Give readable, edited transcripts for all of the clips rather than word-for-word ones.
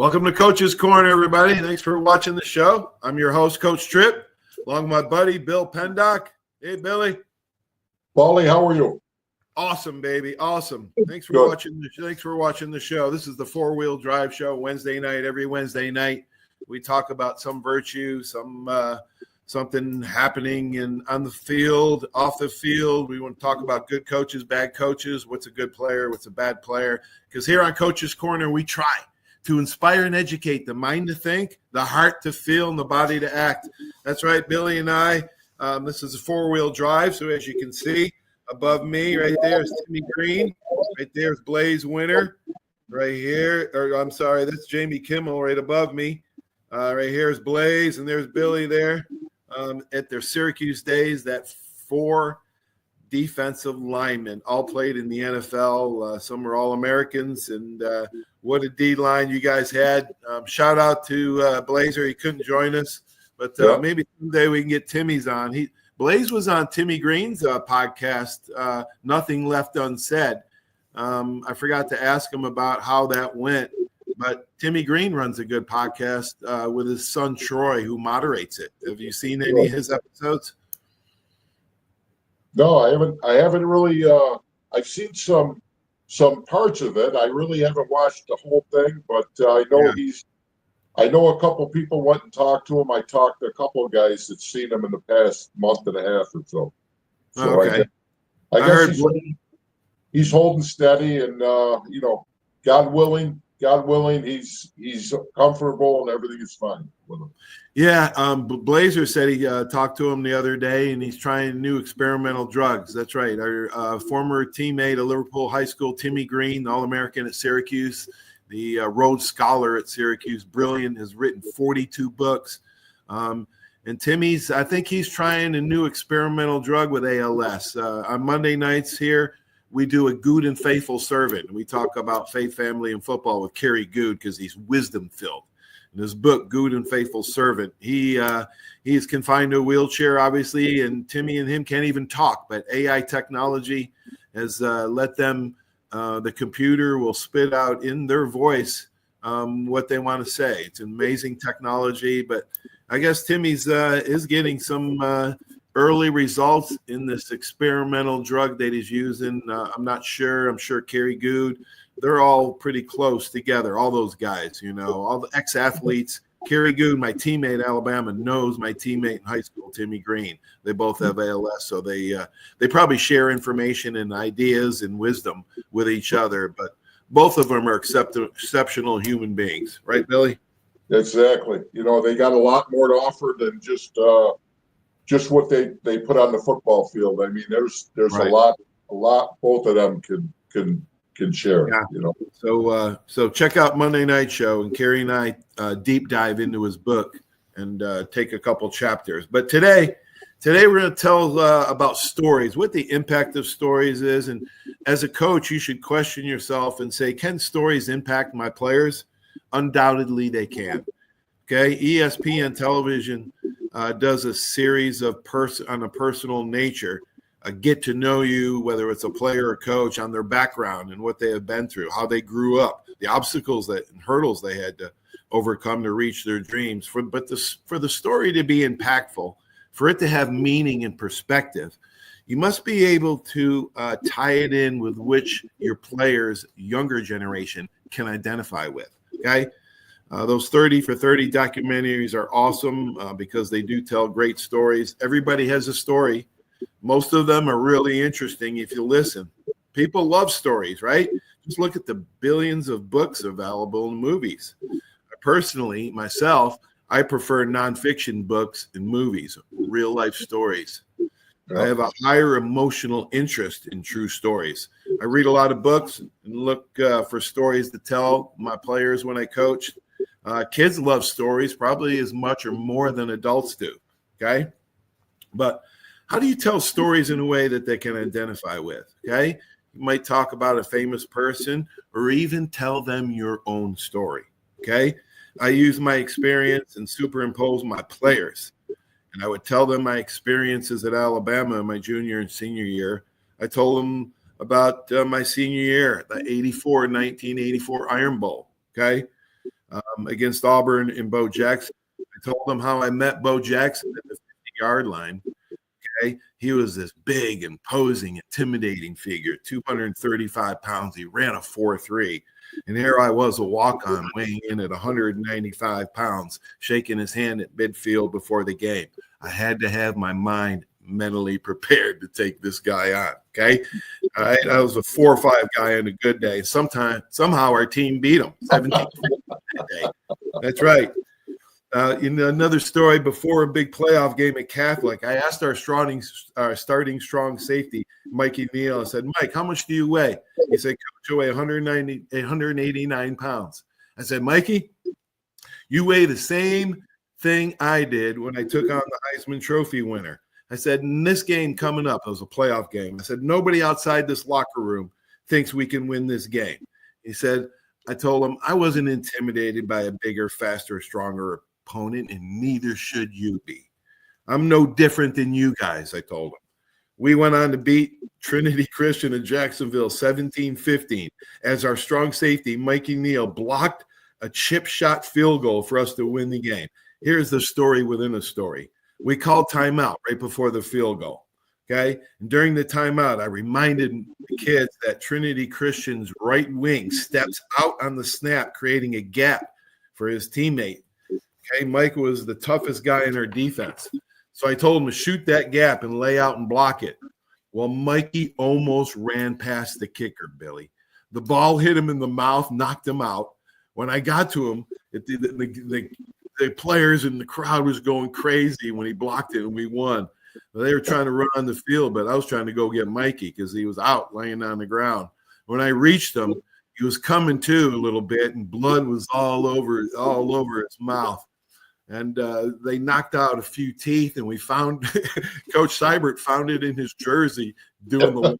Welcome to Coach's Corner, everybody. Thanks for watching the show. I'm your host, Coach Tripp, along with my buddy, Bill Pendock. Hey, Billy. Paulie, how are you? Awesome, baby. Awesome. Thanks for watching the show. This is the Four-Wheel Drive Show, Wednesday night. Every Wednesday night, we talk about some virtue, something happening on the field, off the field. We want to talk about good coaches, bad coaches, what's a good player, what's a bad player. Because here on Coach's Corner, we try to inspire and educate the mind to think, the heart to feel, and the body to act. That's right, Billy and I. This is a four-wheel drive, so as you can see, above me right there is Timmy Green. Right there is Blaze Winter. Right here, that's Jamie Kimmel right above me. Right here is Blaze, and there's Billy there. At their Syracuse days, that four defensive linemen all played in the NFL. Some were All-Americans, and what a D-line you guys had. Shout out to Blazer. He couldn't join us, but maybe someday we can get Timmy's on. Blaze was on Timmy Green's podcast, Nothing Left Unsaid. I forgot to ask him about how that went, but Timmy Green runs a good podcast with his son Troy, who moderates it. Have you seen any of his episodes? No, I haven't really. I've seen some parts of it. I really haven't watched the whole thing, but I know I know a couple people went and talked to him. I talked to a couple of guys that seen him in the past month and a half or so. So okay. I guess he's holding steady, and God willing, he's comfortable and everything is fine with him. Yeah, Blazer said he talked to him the other day, and he's trying new experimental drugs. That's right. Our former teammate at Liverpool High School, Timmy Green, All-American at Syracuse, the Rhodes Scholar at Syracuse, brilliant, has written 42 books. And Timmy's, I think he's trying a new experimental drug with ALS. On Monday nights here, we do a Good and Faithful Servant. We talk about faith, family, and football with Kerry Good because he's wisdom-filled. In his book, Good and Faithful Servant, he is confined to a wheelchair, obviously, and Timmy and him can't even talk. But AI technology has let them, the computer will spit out in their voice what they want to say. It's amazing technology, but I guess Timmy's is getting some early results in this experimental drug that he's using. I'm not sure. I'm sure Kerry Good, they're all pretty close together, all those guys, all the ex-athletes. Kerry Good, my teammate at Alabama, knows my teammate in high school, Timmy Green. They both have ALS, so they probably share information and ideas and wisdom with each other, but both of them are exceptional human beings. Right, Billy? Exactly. They got a lot more to offer than just what they put on the football field. I mean, there's right. a lot both of them can share. Yeah. So check out Monday Night Show, and Kerry and I deep dive into his book and take a couple chapters. But today we're going to tell about stories, what the impact of stories is. And as a coach, you should question yourself and say, can stories impact my players? Undoubtedly they can. Okay, ESPN television does a series of on a personal nature, get to know you, whether it's a player or coach, on their background and what they have been through, how they grew up, the obstacles and hurdles they had to overcome to reach their dreams. For the story to be impactful, for it to have meaning and perspective, you must be able to tie it in with which your players' younger generation can identify with. Okay. Those 30 for 30 documentaries are awesome because they do tell great stories. Everybody has a story. Most of them are really interesting if you listen. People love stories, right? Just look at the billions of books available in movies. Personally, myself, I prefer nonfiction books and movies, real life stories. I have a higher emotional interest in true stories. I read a lot of books and look for stories to tell my players when I coach. Kids love stories probably as much or more than adults do, okay? But how do you tell stories in a way that they can identify with, okay? You might talk about a famous person or even tell them your own story, okay? I use my experience and superimpose my players. And I would tell them my experiences at Alabama my junior and senior year. I told them about my senior year, the 1984 Iron Bowl, okay? against Auburn and Bo Jackson. I told them how I met Bo Jackson at the 50-yard line. Okay, he was this big, imposing, intimidating figure, 235 pounds. He ran a 4.3. And here I was, a walk-on, weighing in at 195 pounds, shaking his hand at midfield before the game. I had to have my mind mentally prepared to take this guy on. Okay, I was a 4 or 5 guy on a good day. Somehow our team beat him 17 that day. That's right. In another story, before a big playoff game at Catholic, I asked our starting strong safety, Mikey Neal. I said, Mike, how much do you weigh? He said, Coach, I weigh 189 pounds. I said, Mikey, you weigh the same thing I did when I took on the Heisman Trophy winner. I said, in this game coming up, it was a playoff game. I said, nobody outside this locker room thinks we can win this game. He said, I told him I wasn't intimidated by a bigger, faster, stronger opponent, and neither should you be. I'm no different than you guys, I told him. We went on to beat Trinity Christian in Jacksonville 17-15 as our strong safety, Mikey Neal, blocked a chip shot field goal for us to win the game. Here's the story within a story. We called timeout right before the field goal. Okay. And during the timeout, I reminded the kids that Trinity Christian's right wing steps out on the snap, creating a gap for his teammate. Okay. Mike was the toughest guy in our defense. So I told him to shoot that gap and lay out and block it. Well, Mikey almost ran past the kicker, Billy. The ball hit him in the mouth, knocked him out. When I got to him, the players in the crowd was going crazy when he blocked it and we won. They were trying to run on the field, but I was trying to go get Mikey because he was out laying on the ground. When I reached him, he was coming to a little bit, and blood was all over his mouth. And they knocked out a few teeth, and we found Coach Seibert found it in his jersey doing the.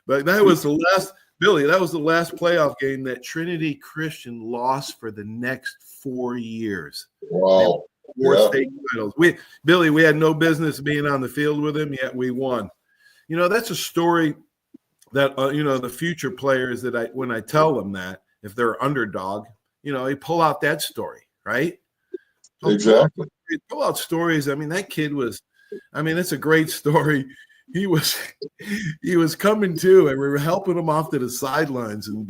But that was the last, Billy. That was the last playoff game that Trinity Christian lost for the next 4 years. Wow. 4 state titles. We had no business being on the field with him, yet we won. You know, that's a story that the future players that when I tell them that if they're underdog, they pull out that story, right? Exactly. Pull out stories. I mean, that kid was. I mean, it's a great story. He was coming to, and we were helping him off to the sidelines, and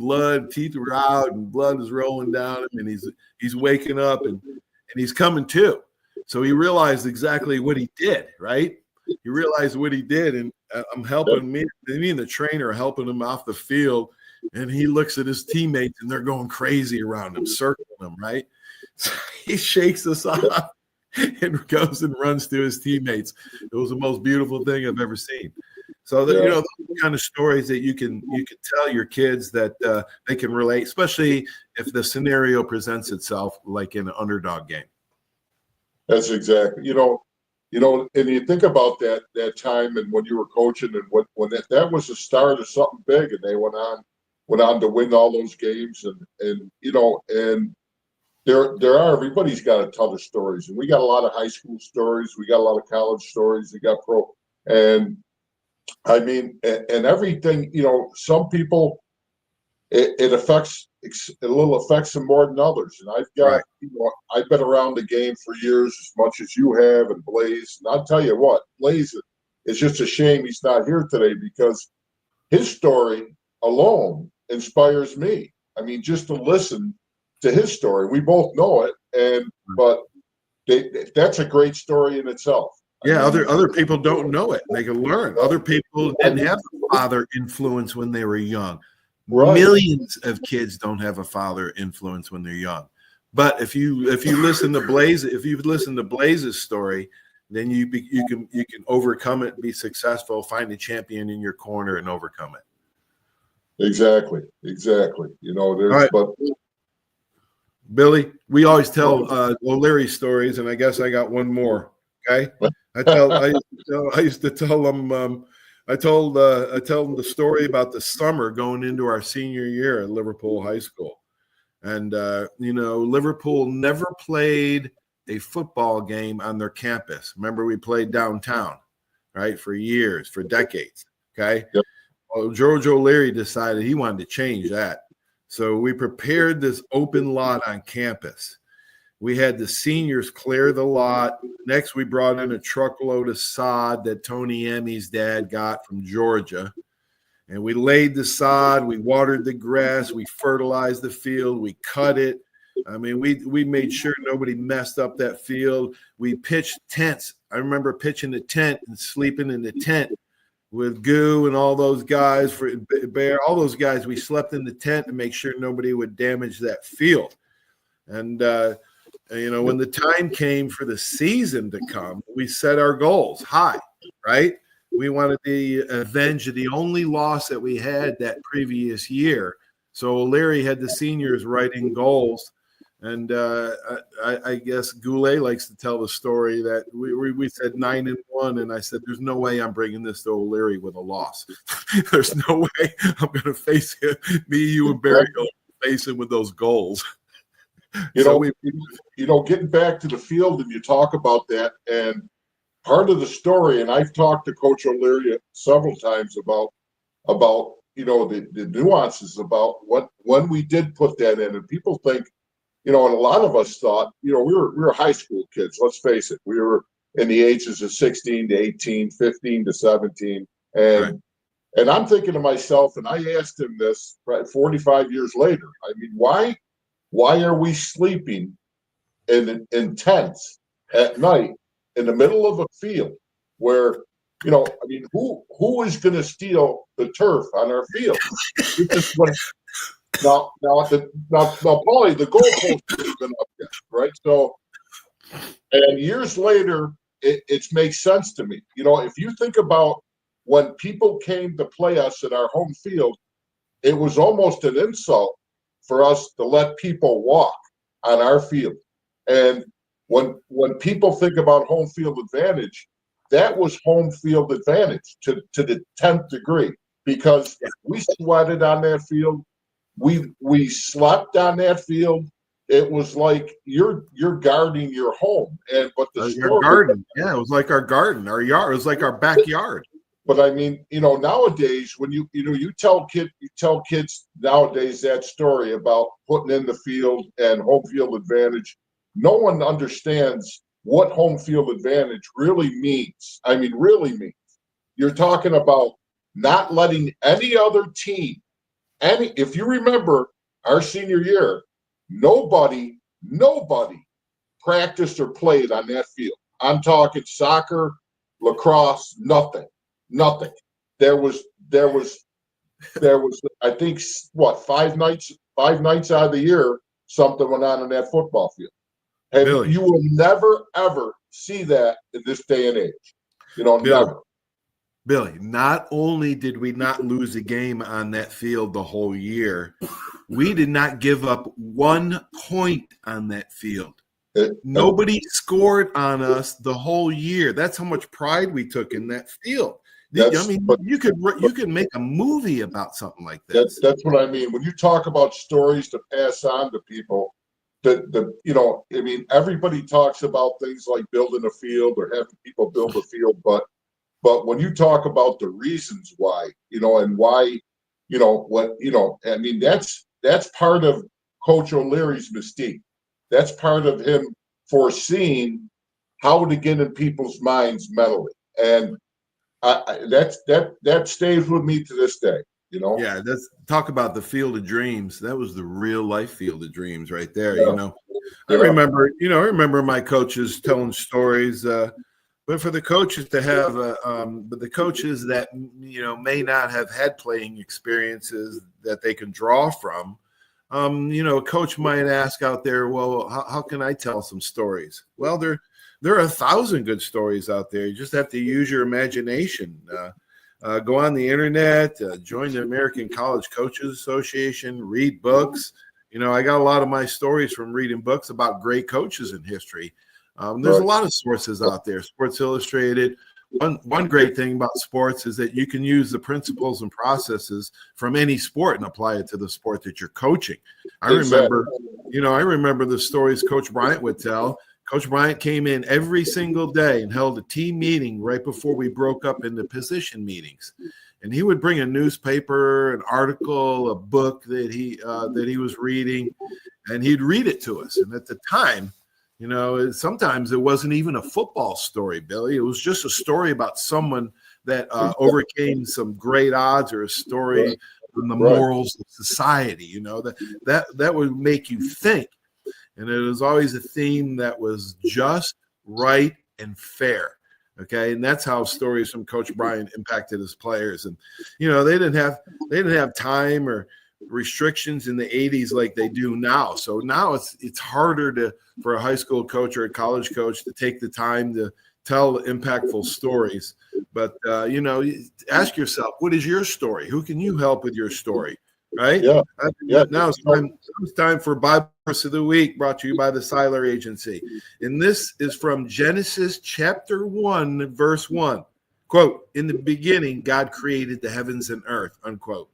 teeth were out, and blood was rolling down him, and he's waking up and he's coming to. So he realized exactly what he did, right? He realized what he did, and I'm helping me and the trainer are helping him off the field, and he looks at his teammates, and they're going crazy around him, circling him, right? So he shakes us off and goes and runs to his teammates. It was the most beautiful thing I've ever seen. So those are the kind of stories that you can tell your kids that they can relate, especially if the scenario presents itself like in an underdog game. That's exactly, and you think about that time and when you were coaching and when that was the start of something big, and they went on to win all those games, and everybody's got a ton of stories, and we got a lot of high school stories, we got a lot of college stories, we got pro, and I mean, and everything, some people it affects them more than others, and I've got I've been around the game for years as much as you have, and Blaze, and I'll tell you what, Blaze, it's just a shame he's not here today because his story alone inspires me. I mean, just to listen to his story, we both know it, but that's a great story in itself. Yeah, other people don't know it. They can learn. Other people didn't have a father influence when they were young. Right. Millions of kids don't have a father influence when they're young. But if you listen to Blaze's story, then you can overcome it, be successful, find a champion in your corner, and overcome it. Exactly. Right. Billy, we always tell O'Leary stories, and I guess I got one more. Okay, I used to tell them. I tell them the story about the summer going into our senior year at Liverpool High School, and Liverpool never played a football game on their campus. Remember, we played downtown, right, for years, for decades. Okay, Well, George O'Leary decided he wanted to change that. So we prepared this open lot on campus. We had the seniors clear the lot. Next, we brought in a truckload of sod that Tony Emmy's dad got from Georgia. And we laid the sod, we watered the grass, we fertilized the field, we cut it. I mean, we made sure nobody messed up that field. We pitched tents. I remember pitching the tent and sleeping in the tent with Goo and all those guys, for Bear, all those guys. We slept in the tent to make sure nobody would damage that field. And, when the time came for the season to come, we set our goals high, right? We wanted to avenge the only loss that we had that previous year. So Larry had the seniors writing goals. And I guess Goulet likes to tell the story that we said 9-1, and I said, "There's no way I'm bringing this to O'Leary with a loss. There's no way I'm going to face him. Me, you, and Barry going to face him with those goals." Getting back to the field, and you talk about that, and part of the story, and I've talked to Coach O'Leary several times about the nuances about when we did put that in, and people think. And a lot of us thought, we were high school kids. Let's face it. We were in the ages of 16 to 18, 15 to 17. And I'm thinking to myself, and I asked him this 45 years later, I mean, why are we sleeping in tents at night in the middle of a field where, who is going to steal the turf on our field? Now, Paulie, the goalpost has been up yet, right? So, and years later, it makes sense to me. If you think about when people came to play us at our home field, it was almost an insult for us to let people walk on our field. And when people think about home field advantage, that was home field advantage to the 10th degree, because we sweated on that field. We slept on that field. It was like you're guarding your home, but your garden, it was like our garden, our yard. It was like our backyard. But I mean, nowadays when you tell kids nowadays that story about putting in the field and home field advantage, no one understands what home field advantage really means. I mean, really means. You're talking about not letting any other team. And if you remember our senior year, nobody practiced or played on that field. I'm talking soccer, lacrosse, nothing. There was I think 5 nights out of the year something went on in that football field. And really? You will never ever see that in this day and age. Never. Billy, not only did we not lose a game on that field the whole year, we did not give up 1 point on that field. Nobody scored on us the whole year. That's how much pride we took in that field. You could make a movie about something like this. That's what I mean. When you talk about stories to pass on to people, everybody talks about things like building a field or having people build a field, but when you talk about the reasons why, and why, that's part of Coach O'Leary's mystique. That's part of him foreseeing how to get in people's minds mentally. And that stays with me to this day, Yeah, let's talk about the Field of Dreams. That was the real life Field of Dreams right there, I remember my coaches telling stories, but for the coaches to have, but the coaches that may not have had playing experiences that they can draw from, a coach might ask out there, well, how can I tell some stories? Well, there are 1,000 good stories out there. You just have to use your imagination. Go on the internet, join the American College Coaches Association, read books. I got a lot of my stories from reading books about great coaches in history. There's a lot of sources out there. Sports Illustrated. One great thing about sports is that you can use the principles and processes from any sport and apply it to the sport that you're coaching. I remember the stories Coach Bryant would tell. Coach Bryant came in every single day and held a team meeting right before we broke up into position meetings. and he would bring a newspaper, an article, a book that he was reading, and he'd read it to us. And at the time, sometimes it wasn't even a football story, Billy. It was just a story about someone that overcame some great odds, or a story on the morals of society. That would make you think. And it was always a theme that was just, right, and fair. Okay, and that's how stories from Coach Bryant impacted his players. And they didn't have time or restrictions in the 80s like they do now. So now it's harder for a high school coach or a college coach to take the time to tell impactful stories. But ask yourself, what is your story? Who can you help with your story? Right? Yeah. Now it's time for Bible Verse of the Week, brought to you by the Seiler Agency. And this is from Genesis chapter 1, verse 1. Quote, "In the beginning, God created the heavens and earth," unquote.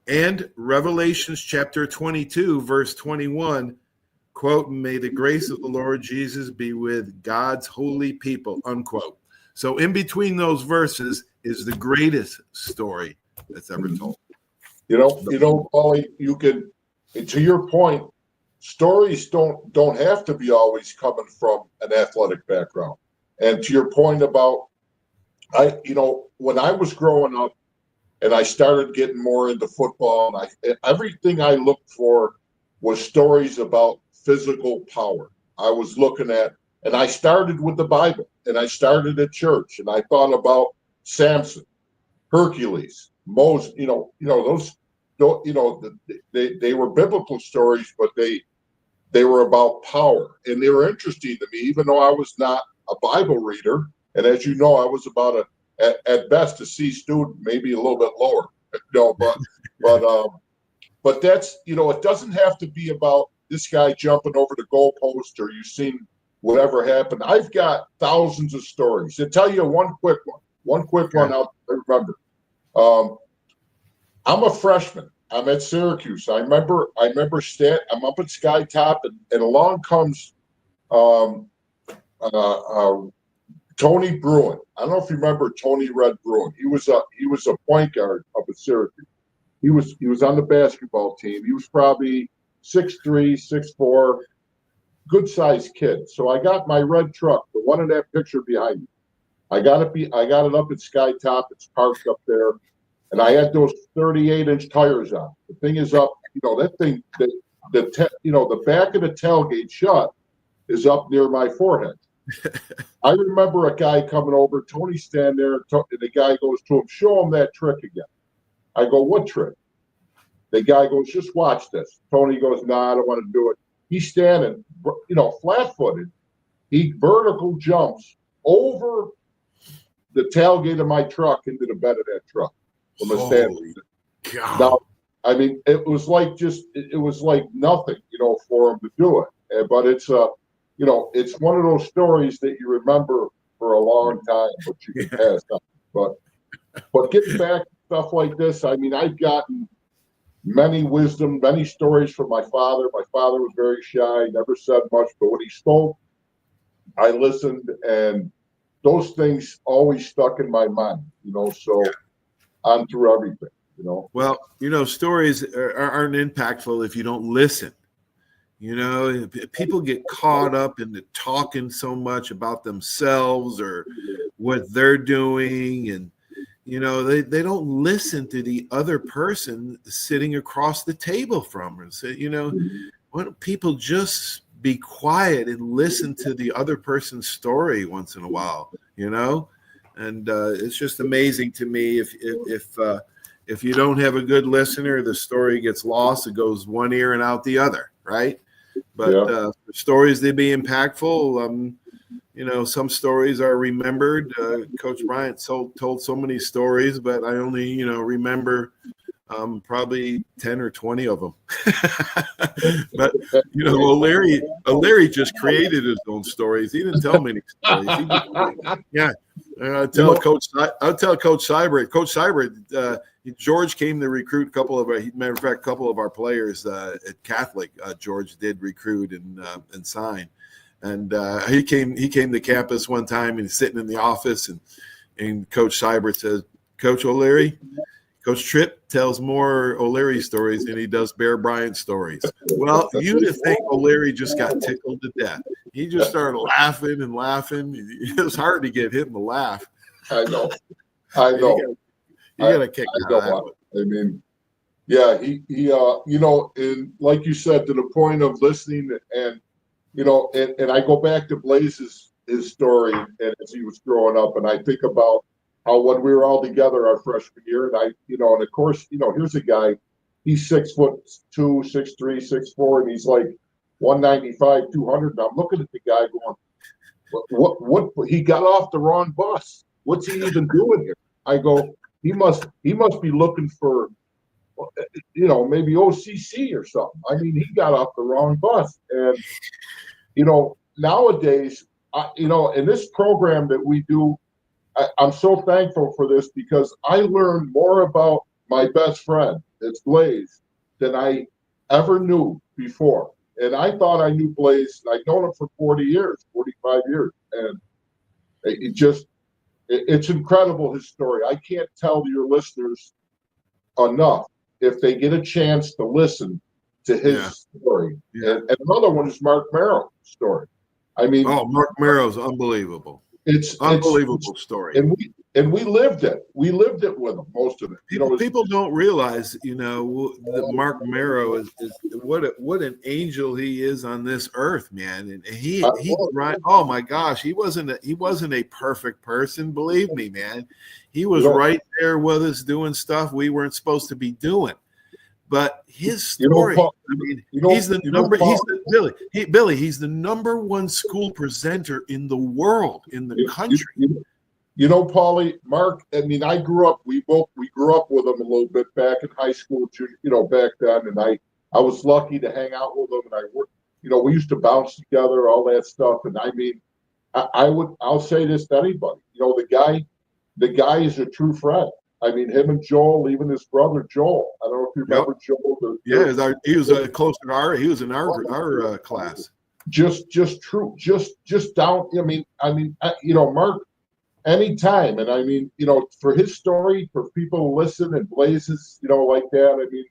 And Revelations chapter 22, verse 21, quote, "May the grace of the Lord Jesus be with God's holy people," unquote. So in between those verses is the greatest story that's ever told. Paulie, you can, to your point, stories don't have to be always coming from an athletic background. And to your point about, when I was growing up and I started getting more into football, and everything I looked for was stories about physical power. I was looking at, and I started with the Bible, and I started at church, and I thought about Samson, Hercules, Moses. They were biblical stories, but they were about power, and they were interesting to me, even though I was not a Bible reader. And as you know, I was about at best a C student, maybe a little bit lower. But that's, it doesn't have to be about this guy jumping over the goalpost, or you've seen whatever happened. I've got thousands of stories. To tell you one quick one I'll remember. I'm a freshman. I'm at Syracuse. I remember I'm up at Sky Top, and along comes Tony Bruin. I don't know if you remember Tony Red Bruin. He was a point guard up at Syracuse. He was on the basketball team. He was probably 6'3", 6'4", good sized kid. So I got my red truck, the one in that picture behind me. I got it up at Sky Top. It's parked up there. And I had those 38-inch tires on. The thing is up, that thing, the back of the tailgate shut is up near my forehead. I remember a guy coming over, Tony standing there, and the guy goes to him, "Show him that trick again." I go, "What trick?" The guy goes, "Just watch this." Tony goes, "Nah, I don't want to do it." He's standing, flat-footed. He vertical jumps over the tailgate of my truck into the bed of that truck. Holy God. Now, I mean, it was like nothing, for him to do it. But it's it's one of those stories that you remember for a long time, but you can pass on. But getting back to stuff like this, I mean, I've gotten many stories from my father. My father was very shy, never said much, but when he spoke, I listened, and those things always stuck in my mind, so on through everything, Well, stories aren't impactful if you don't listen. People get caught up in the talking so much about themselves or what they're doing, and they don't listen to the other person sitting across the table from them. So, why don't people just be quiet and listen to the other person's story once in a while, And it's just amazing to me if you don't have a good listener, the story gets lost. It goes one ear and out the other, right? But for stories to be impactful, some stories are remembered. Coach Bryant told so many stories, but I only, remember probably 10 or 20 of them. But, Larry just created his own stories. He didn't tell many stories. I'll tell Coach Seibert. Coach Seibert, George came to recruit a couple of our players at Catholic. George did recruit and sign. And he came to campus one time, and he's sitting in the office, and Coach Seibert says, Coach O'Leary. Coach Tripp tells more O'Leary stories than he does Bear Bryant stories. Well, you'd think O'Leary just got tickled to death. He just started laughing and laughing. It was hard to get him to laugh. I know. You got to kick out of that one. I mean, yeah, he you know, and like you said, to the point of listening, and you know, and I go back to Blaze's his story, and as he was growing up, and I think about how when we were all together our freshman year, and you know, and of course, you know, here's a guy, he's 6'2", 6'3", 6'4", and he's like 195, 200. And I'm looking at the guy going, what? He got off the wrong bus. What's he even doing here? I go, he must be looking for, you know, maybe OCC or something. I mean, he got off the wrong bus. And, you know, nowadays, you know, in this program that we do, I'm so thankful for this because I learned more about my best friend, it's Blaze, than I ever knew before. And I thought I knew Blaze. I'd known him for 40 years, 45 years. And it's incredible, his story. I can't tell your listeners enough if they get a chance to listen to his story. Yeah. And another one is Mark Merrill's story. I mean, Mark Merrill's unbelievable. It's unbelievable story. And we lived it. We lived it with him, most of it. People don't realize, you know, that Mark Merrill is what an angel he is on this earth, man. And he right. Oh my gosh, he wasn't a perfect person, believe me, man. He was right there with us doing stuff we weren't supposed to be doing. But his story, he's the number one school presenter in the world, in the country. You know, Paulie, Mark, I mean, we grew up with him a little bit back in high school, you know, back then. And I was lucky to hang out with him, and I worked, you know, we used to bounce together, all that stuff. And I mean, I'll say this to anybody, you know, the guy is a true friend. I mean, him and Joel, even his brother Joel. I don't know if you remember Joel. He was close to he was in our class. Just true, just down. I mean, you know, Mark, anytime, and I mean, you know, for his story, for people to listen and Blazes, you know, like that. I mean,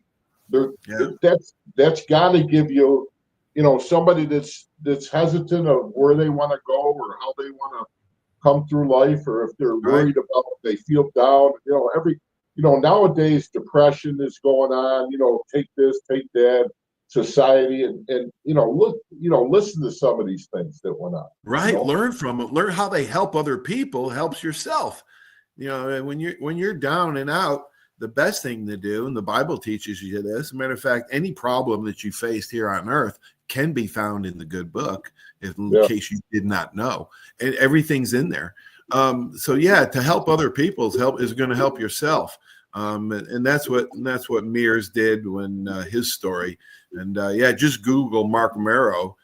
that's got to give you, you know, somebody that's hesitant of where they want to go or how they want to come through life, or if they're worried about, they feel down, you know, nowadays depression is going on, you know, take this, take that, society, and you know, listen to some of these things that went on. Right. You know? Learn from them, learn how they help other people, helps yourself. You know, and when you're down and out, the best thing to do, and the Bible teaches you this, as a matter of fact, any problem that you faced here on earth can be found in the good book, in case you did not know. And everything's in there. So yeah, to help other people's help is going to help yourself. And that's what Mears did when his story. And just Google Mark Merrill.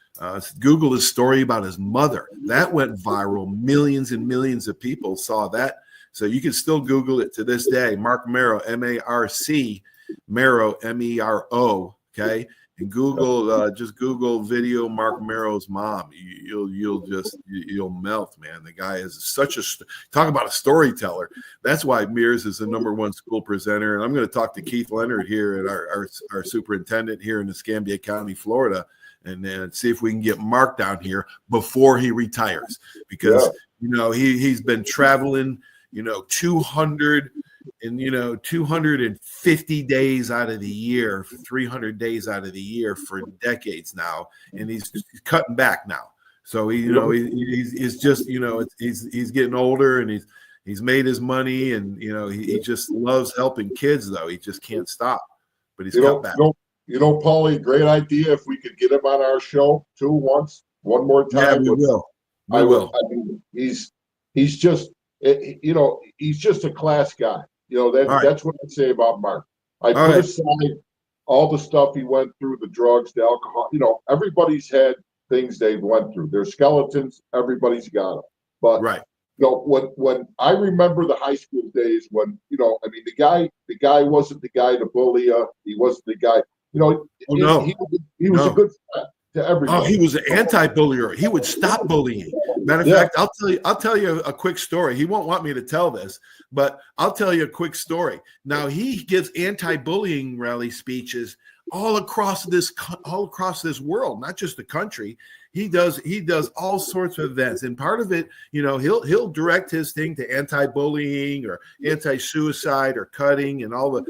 Google his story about his mother. That went viral. Millions and millions of people saw that. So you can still Google it to this day. Mark Merrill, M-A-R-C, Merrill, M-E-R-O. Okay. And Google, just Google video Mark Merrill's mom. You'll melt, man. The guy is talk about a storyteller. That's why Mears is the number one school presenter. And I'm going to talk to Keith Leonard here, at our superintendent here in Escambia County, Florida, and then see if we can get Mark down here before he retires, because you know he's been traveling, you know, 250 days out of the year, 300 days out of the year for decades now, and he's cutting back now. So he's just, you know, he's getting older, and he's made his money, and you know he just loves helping kids, though he just can't stop. But he's cut back. You know, Paulie, great idea if we could get him on our show too one more time. Yeah, we will. I will. I mean, he's just, you know, he's just a class guy. You know, that's what I say about Mark. I put aside all the stuff he went through, the drugs, the alcohol. You know, everybody's had things they've went through. Their skeletons, everybody's got them. But you know, when I remember the high school days, when, you know, I mean, the guy wasn't the guy to bully you. He wasn't the guy. You know, he was a good friend. to everybody. Oh, he was an anti-bullier. He would stop bullying. Matter of fact, I'll tell you a quick story. He won't want me to tell this, but I'll tell you a quick story. Now he gives anti-bullying rally speeches all across this world, not just the country. He does all sorts of events, and part of it, he'll direct his thing to anti-bullying or anti-suicide or cutting and all the,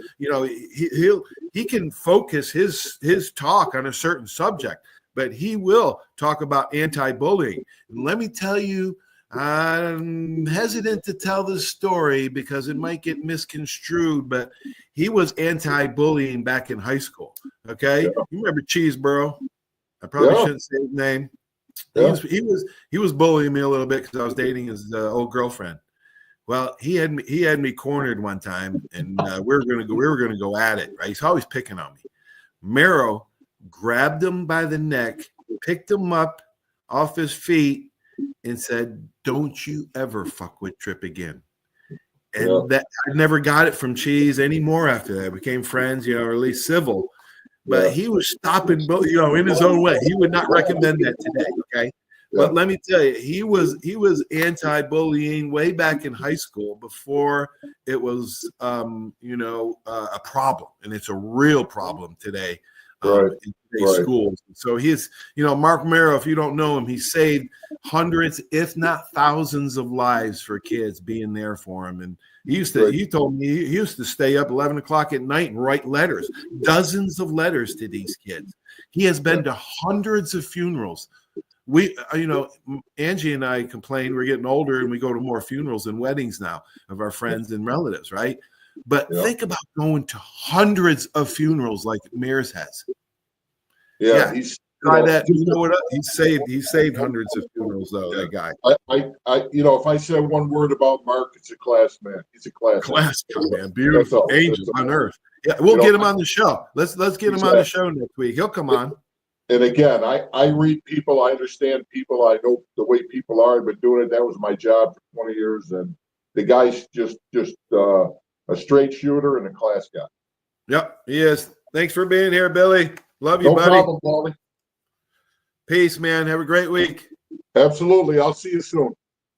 he can focus his talk on a certain subject, but he will talk about anti-bullying. And let me tell you, I'm hesitant to tell this story because it might get misconstrued, but he was anti-bullying back in high school. Okay, you remember Cheeseboro? I probably shouldn't say his name. Yeah. He was bullying me a little bit because I was dating his old girlfriend. Well, he had me cornered one time, and we were gonna go at it. Right? He's always picking on me. Mero grabbed him by the neck, picked him up off his feet, and said, "Don't you ever fuck with Trip again." And that I never got it from Cheese anymore after that. We became friends, or at least civil. But he was stopping, in his own way. He would not recommend that today, okay? But let me tell you, he was anti-bullying way back in high school before it was, a problem, and it's a real problem today in today's schools. So he's, Mark Mero, if you don't know him, he saved hundreds, if not thousands, of lives for kids being there for him. And he told me he used to stay up 11 o'clock at night and write letters, dozens of letters to these kids. He has been to hundreds of funerals. We, Angie and I complain we're getting older and we go to more funerals and weddings now of our friends and relatives, right? But think about going to hundreds of funerals like Mears has. Yeah. He's try that. He saved hundreds of funerals though. That guy. If I said one word about Mark, it's a class man. He's a class man. Beautiful angel on earth. Yeah, we'll get him on the show. Let's get him on the show next week. He'll come on. And again, I read people. I understand people. I know the way people are. I've been doing it. That was my job for 20 years. And the guy's just a straight shooter and a class guy. Yep, he is. Thanks for being here, Billy. Love you, buddy. No problem, Paulie. Peace, man. Have a great week. Absolutely. I'll see you soon.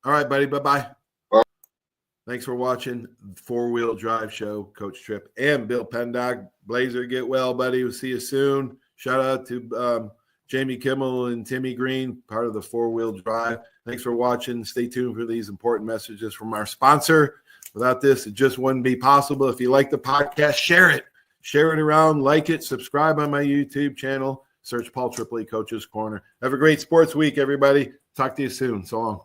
All right, buddy. Bye-bye. Right. Thanks for watching Four Wheel Drive Show, Coach Tripp and Bill Pendog. Blazer, get well, buddy. We'll see you soon. Shout out to Jamie Kimmel and Timmy Green, part of the Four Wheel Drive. Thanks for watching. Stay tuned for these important messages from our sponsor. Without this, it just wouldn't be possible. If you like the podcast, share it. Share it around, like it, subscribe on my YouTube channel. Search Paul Tripoli Coach's Corner. Have a great sports week, everybody. Talk to you soon. So long.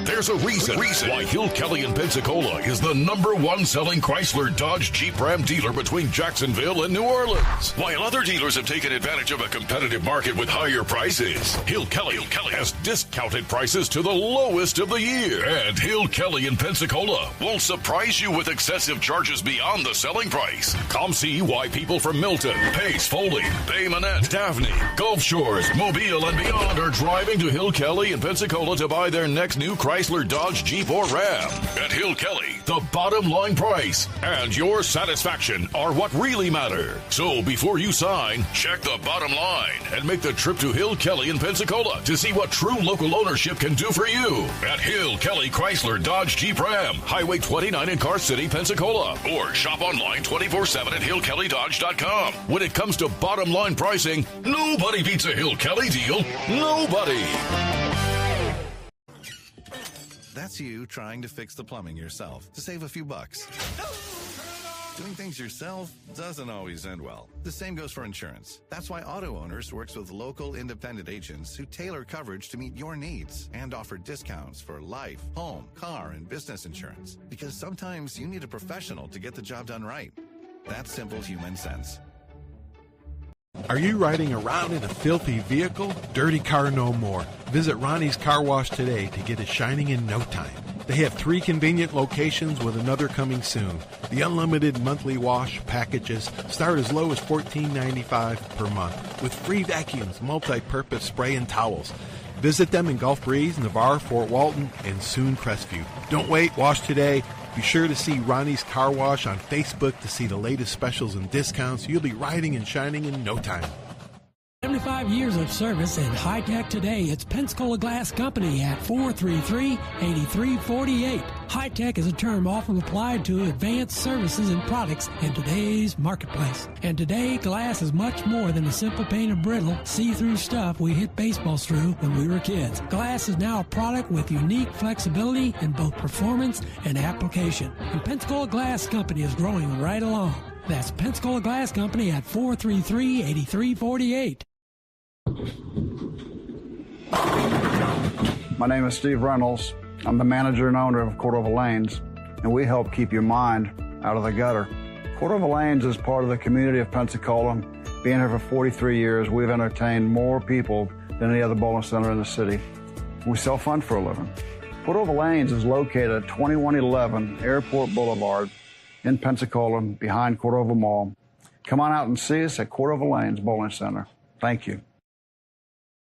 There's a reason why Hill Kelly in Pensacola is the #1 selling Chrysler, Dodge, Jeep, Ram dealer between Jacksonville and New Orleans. While other dealers have taken advantage of a competitive market with higher prices, Hill Kelly has discounted prices to the lowest of the year. And Hill Kelly in Pensacola won't surprise you with excessive charges beyond the selling price. Come see why people from Milton, Pace, Foley, Bay Minette, Daphne, Gulf Shores, Mobile, and beyond are driving to Hill Kelly in Pensacola to buy their next new Chrysler, Dodge, Jeep, or Ram. At Hill Kelly, the bottom line price and your satisfaction are what really matter. So before you sign, check the bottom line and make the trip to Hill Kelly in Pensacola to see what true local ownership can do for you. At Hill Kelly Chrysler, Dodge, Jeep, Ram, Highway 29 in Car City, Pensacola. Or shop online 24/7 at HillKellyDodge.com. When it comes to bottom line pricing, nobody beats a Hill Kelly deal. Nobody. That's you trying to fix the plumbing yourself to save a few bucks. Doing things yourself doesn't always end well. The same goes for insurance. That's why Auto Owners works with local independent agents who tailor coverage to meet your needs and offer discounts for life, home, car, and business insurance. Because sometimes you need a professional to get the job done right. That's simple human sense. Are you riding around in a filthy vehicle? Dirty car no more. Visit Ronnie's Car Wash today to get it shining in no time. They have 3 convenient locations with another coming soon. The unlimited monthly wash packages start as low as $14.95 per month with free vacuums, multi-purpose spray and towels. Visit them in Gulf Breeze, Navarre, Fort Walton, and soon Crestview. Don't wait, wash today. Be sure to see Ronnie's Car Wash on Facebook to see the latest specials and discounts. You'll be riding and shining in no time. 25 years of service in high tech today. It's Pensacola Glass Company at 433-8348. High tech is a term often applied to advanced services and products in today's marketplace. And today, glass is much more than a simple pane of brittle, see-through stuff we hit baseballs through when we were kids. Glass is now a product with unique flexibility in both performance and application. And Pensacola Glass Company is growing right along. That's Pensacola Glass Company at 433-8348. My name is Steve Reynolds. I'm the manager and owner of Cordova Lanes, and we help keep your mind out of the gutter. Cordova Lanes is part of the community of Pensacola. Being here for 43 years, we've entertained more people than any other bowling center in the city. We sell fun for a living. Cordova Lanes is located at 2111 Airport Boulevard in Pensacola, behind Cordova Mall. Come on out and see us at Cordova Lanes Bowling Center. Thank you.